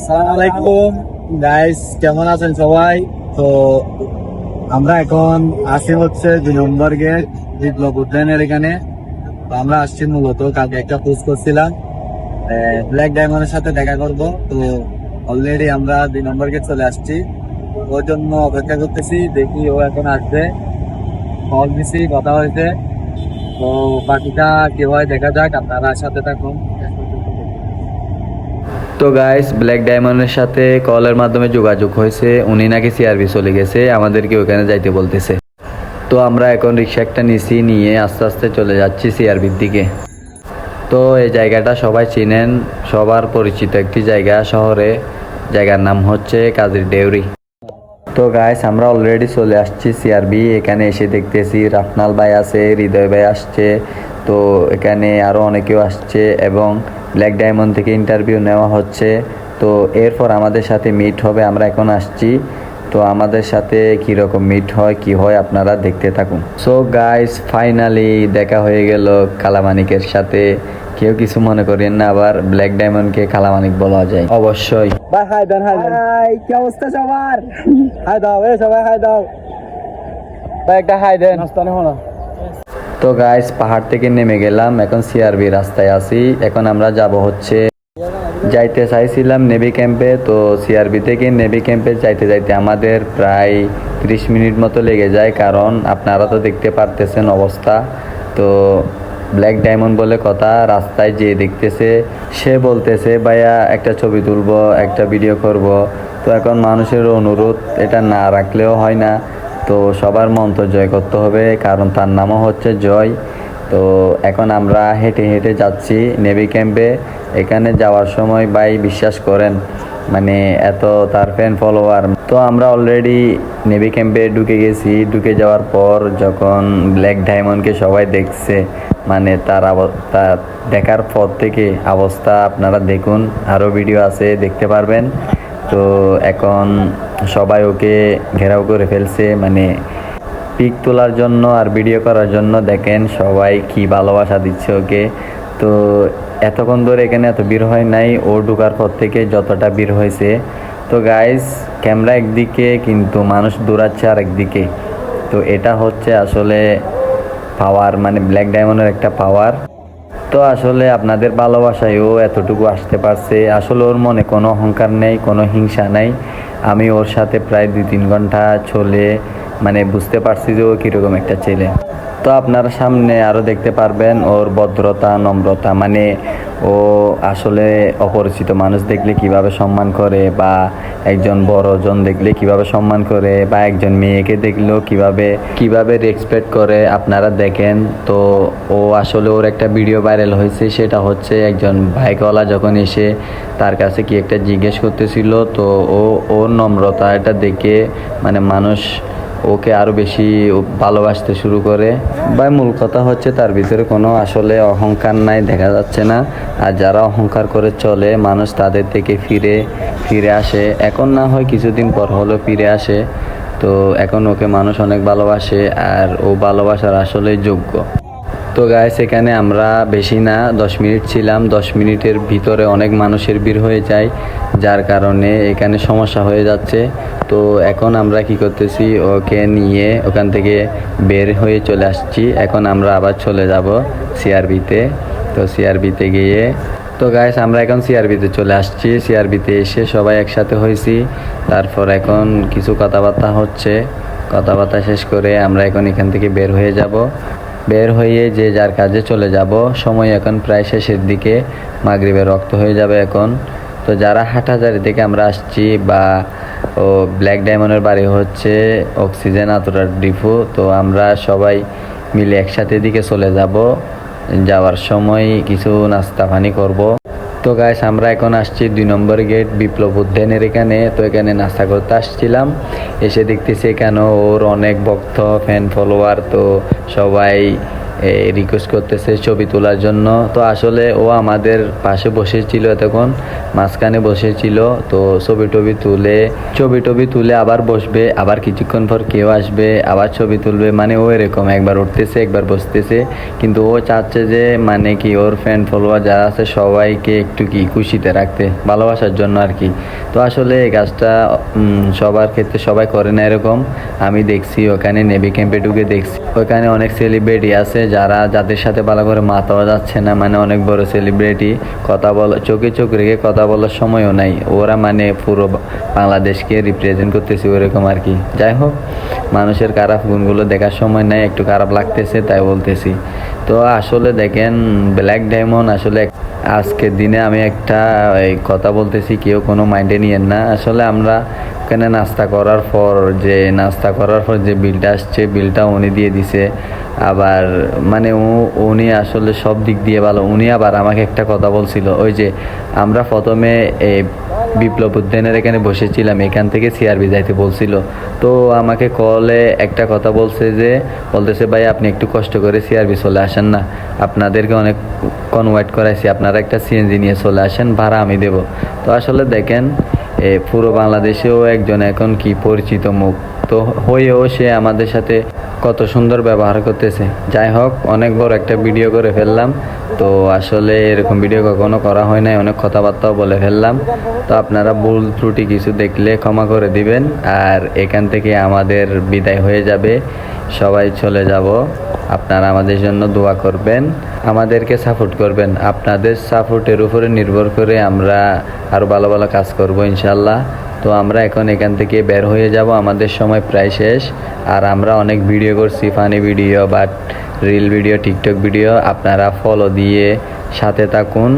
আসসালামু আলাইকুম গাইস, কেমন আছেন সবাই? তো আমরা এখন আসি হচ্ছে 2 নম্বর গেট বিপ্লব উদ্যানের এখানে। তো আমরা আসছি মূলত কালকে একটা পোস্ট করছিলাম ব্ল্যাক ডায়মন্ডের সাথে দেখা করব। তো অলরেডি আমরা 2 নম্বর গেট চলে আসছি, ওর জন্য অপেক্ষা করতেছি। দেখি ও এখন আসবে, কল দিছি, কথা হয়েছে। তো বাকিটা কি হয় দেখা যাক, আপনারা সাথে থাকুন। তো গাইস, ব্ল্যাক ডায়মন্ডের সাথে কলের মাধ্যমে যোগাযোগ হয়েছে, উনি নাকি সিআরবি চলে গেছে, আমাদেরকে ওখানে যাইতে বলতেছে। তো আমরা এখন রিক্সা একটা নিছি, নিয়ে আস্তে আস্তে চলে যাচ্ছি সিআরবির দিকে। তো এই জায়গাটা সবাই চিনেন, সবার পরিচিত একটি জায়গা শহরে। জায়গার নাম হচ্ছে কাজীর ডেউরি। তো গাইস, আমরা অলরেডি চলে আসছি সিআরবি। এখানে এসে দেখতেছি রাফনাল ভাই আছে, হৃদয় ভাই আসছে, তো এখানে আরও অনেকেও আসছে এবং ব্ল্যাক ডায়মন্ড থেকে ইন্টারভিউ নেওয়া হচ্ছে। তো এরপর আমাদের সাথে মিট হবে, আমরা এখন আসছি। তো আমাদের সাথে কীরকম মিট হয় কি হয় আপনারা দেখতে থাকুন। সো গাইস, ফাইনালি দেখা হয়ে গেল কালামানিকের সাথে। কেউ কিছু মনে করেন না, আবার ব্ল্যাক ডায়মন্ডকে কালামানিক বলা যায় অবশ্যই। ভাই হাই দেন, হাই দেন। ভাই কি অবস্থা সবার? হাই দাও সবাই, হাই দাও ভাই, একটা হাই দেন। নাস্তা নেব না। তো গাইস, পাহাড় থেকে নেমে গেলাম, এখন সিআরবি রাস্তায় আছি। এখন আমরা যাব হচ্ছে, যাইতে চাইছিলাম নেভি ক্যাম্পে। তো সিআরবি থেকে নেভি ক্যাম্পে যাইতে যাইতে আমাদের প্রায় 30 মিনিট মতো লেগে যায়, কারণ আপনারা তো দেখতে পারতেছেন অবস্থা। তো ব্ল্যাক ডায়মন্ড বলে কথা, রাস্তায় যে দেখতেছে সে বলতেছে ভাইয়া একটা ছবি তুলবো, একটা ভিডিও করব। তো এখন মানুষের অনুরোধ এটা না রাখলেও হয় না, তো সবার মন তো জয় করতে হবে, কারণ তার নামও হচ্ছে জয়। তো এখন আমরা হেঁটে হেঁটে যাচ্ছি নেভি ক্যাম্পে। এখানে যাওয়ার সময় ভাই বিশ্বাস করেন, মানে এত তার ফ্যান ফলোয়ার। তো আমরা অলরেডি নেভি ক্যাম্পে ঢুকে গেছি। ঢুকে যাওয়ার পর যখন ব্ল্যাক ডায়মন্ডকে সবাই দেখছে, মানে তার দেখার পর থেকে অবস্থা আপনারা দেখুন, আরও ভিডিও আছে দেখতে পারবেন। তো এখন সবাই ওকে ঘেরাও করে ফেলছে, মানে পিক তোলার জন্য আর ভিডিও করার জন্য। দেখেন সবাই কি ভালোবাসা দিচ্ছে ওকে। তো এতক্ষণ ধরে এখানে এত ভিড় হয় নাই, ও ঢোকার পর থেকে যতটা ভিড় হয়েছে। তো গাইস, ক্যামেরা একদিকে কিন্তু মানুষ দৌড়াচ্ছে আর একদিকে। তো এটা হচ্ছে আসলে পাওয়ার, মানে ব্ল্যাক ডায়মন্ডের একটা পাওয়ার। তো আসলে আপনাদের ভালোবাসায় ও এতটুকু আসতে পারছে। আসলে ওর মনে কোনো অহংকার নেই, কোনো হিংসা নেই। আমি ওর সাথে প্রায় 2-3 ঘন্টা চলে মানে বুঝতে পারছি যে ও কীরকম একটা ছেলে। তো আপনারা সামনে আরও দেখতে পারবেন ওর ভদ্রতা, নম্রতা। মানে ও আসলে অপরিচিত মানুষ দেখলে কিভাবে সম্মান করে, বা একজন বড়জন দেখলে কিভাবে সম্মান করে, বা একজন মেয়েকে দেখলেও কিভাবে রেসপেক্ট করে আপনারা দেখেন। তো ও আসলে ওর একটা ভিডিও ভাইরাল হয়েছে, সেটা হচ্ছে একজন বাইকওয়ালা যখন এসে তার কাছে কি একটা জিজ্ঞেস করতেছিল। তো ওর নম্রতা এটা দেখে মানে মানুষ ওকে আরও বেশি ভালোবাসতে শুরু করে। বা মূল কথা হচ্ছে তার ভিতরে কোনো আসলে অহংকার নাই, দেখা যাচ্ছে না। আর যারা অহংকার করে চলে মানুষ তাদের থেকে ফিরে আসে। এখন না হয় কিছুদিন পর হলো ফিরে আসে। তো এখন ওকে মানুষ অনেক ভালোবাসে, আর ও ভালোবাসার আসলে যোগ্য। তো গাইস, এখানে আমরা বেশি না 10 মিনিট ছিলাম। 10 মিনিটের ভিতরে অনেক মানুষের ভিড় হয়ে যায়, যার কারণে এখানে সমস্যা হয়ে যাচ্ছে। তো এখন আমরা কি করতেছি, ওকে নিয়ে ওখান থেকে বের হয়ে চলে আসছি। এখন আমরা আবার চলে যাব সিআরবিতে। তো সিআরবিতে গিয়ে, তো গাইস আমরা এখন সিআরবিতে চলে আসছি। সিআরবিতে এসে সবাই একসাথে হয়েছি। তারপর এখন কিছু কথাবার্তা হচ্ছে, কথাবার্তা শেষ করে আমরা এখন এখান থেকে বের হয়ে যাব। বের হয়ে যে যার কাজে চলে যাব। সময় এখন প্রায় শেষের দিকে, মাগরিবের রক্ত হয়ে যাবে এখন। তো যারা হাটহাজারী থেকে আমরা আসছি, বা ব্ল্যাক ডায়মন্ডের বাড়ি হচ্ছে অক্সিজেন আতরার ডিপো। তো আমরা সবাই মিলে একসাথে দিকে চলে যাব। যাওয়ার সময় কিছু নাস্তা পানি করব। তো গাইস, আমরা এখন আসছি 2 নম্বর গেট বিপ্লব উদ্যানের এখানে। তো এখানে নাস্তা করতে আসছিলাম, এসে দেখতেছি এখানে ওর অনেক ভক্ত, ফ্যান ফলোয়ার। তো সবাই রিকোয়েস্ট করতেছে ছবি তোলার জন্য। তো আসলে ও আমাদের পাশে বসেছিল, এতক্ষণ মাঝখানে বসেছিল। তো ছবি টবি তুলে আবার বসবে, আবার কিছুক্ষণ পর কেউ আসবে আবার ছবি তুলবে, মানে ও এরকম একবার উঠতেছে একবার বসতেছে। কিন্তু ও চাচ্ছে যে মানে কি ওর ফ্যান ফলোয়ার যারা আছে সবাইকে একটু কি খুশিতে রাখতে, ভালোবাসার জন্য আর কি। তো আসলে এই কাজটা সবার ক্ষেত্রে সবাই করে না এরকম। আমি দেখছি ওখানে নেভি ক্যাম্পে ঢুকে দেখছি ওখানে অনেক সেলিব্রিটি আছে যাদের সাথে ভালো করে মাতাও যাচ্ছে না, মানে অনেক বড় সেলিব্রিটি, কথা বলা চোখে চোখ রেখে কথা বলার সময়ও নাই। ওরা মানে পুরো বাংলাদেশকে রিপ্রেজেন্ট করতেছে ওরকম আর কি। যাই হোক, মানুষের খারাপ গুণগুলো দেখার সময় নাই, একটু খারাপ লাগতেছে তাই বলতেছি। তো আসলে দেখেন ব্ল্যাক ডায়মন্ড আসলে আজকের দিনে আমি একটা এই কথা বলতেছি, কেউ কোনো মাইন্ডে নিয়েন না। আসলে আমরা ওখানে নাস্তা করার পর যে বিলটা আসছে, বিলটা উনি দিয়ে দিছে। আবার মানে উনি আসলে সব দিক দিয়ে ভালো। উনি আবার আমাকে একটা কথা বলছিল, ওই যে আমরা প্রথমে বিপ্লব উদ্যানের এখানে বসেছিলাম, এখান থেকে সিআরবি যাইতে বলছিল। তো আমাকে কলে একটা কথা বলতেছে ভাই আপনি একটু কষ্ট করে সিআরবি চলে আসেন না, আপনাদেরকে অনেক কনভার্ট করাইছি, আপনারা একটা সিএনজি নিয়ে চলে আসেন, ভাড়া আমি দেব। তো আসলে দেখেন পুরো বাংলাদেশেও একজন এখন কি পরিচিত মুখ, তো হয়েও সে আমাদের সাথে কত সুন্দর ব্যবহার করতেছে। যাই হোক, অনেক বড় একটা ভিডিও করে ফেললাম। তো আসলে এরকম ভিডিও কখনো করা হয় নাই, অনেক কথাবার্তাও বলে ফেললাম। তো আপনারা ভুল ত্রুটি কিছু দেখলে ক্ষমা করে দিবেন। আর এখান থেকে আমাদের বিদায় হয়ে যাবে, সবাই চলে যাব। আপনারা আমাদের জন্য দোয়া করবেন, আমাদেরকে সাপোর্ট করবেন। আপনাদের সাপোর্টের উপরে নির্ভর করে আমরা আরও ভালো ভালো কাজ করব ইনশাল্লাহ। তো আমরা এখন এখান থেকে বের হয়ে যাব, আমাদের সময় প্রায় শেষ। আর আমরা অনেক ভিডিও করছি, ফানি ভিডিও বা রিল ভিডিও, টিকটক ভিডিও। আপনারা ফলো দিয়ে সাথে থাকুন,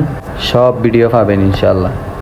সব ভিডিও পাবেন ইনশাল্লাহ।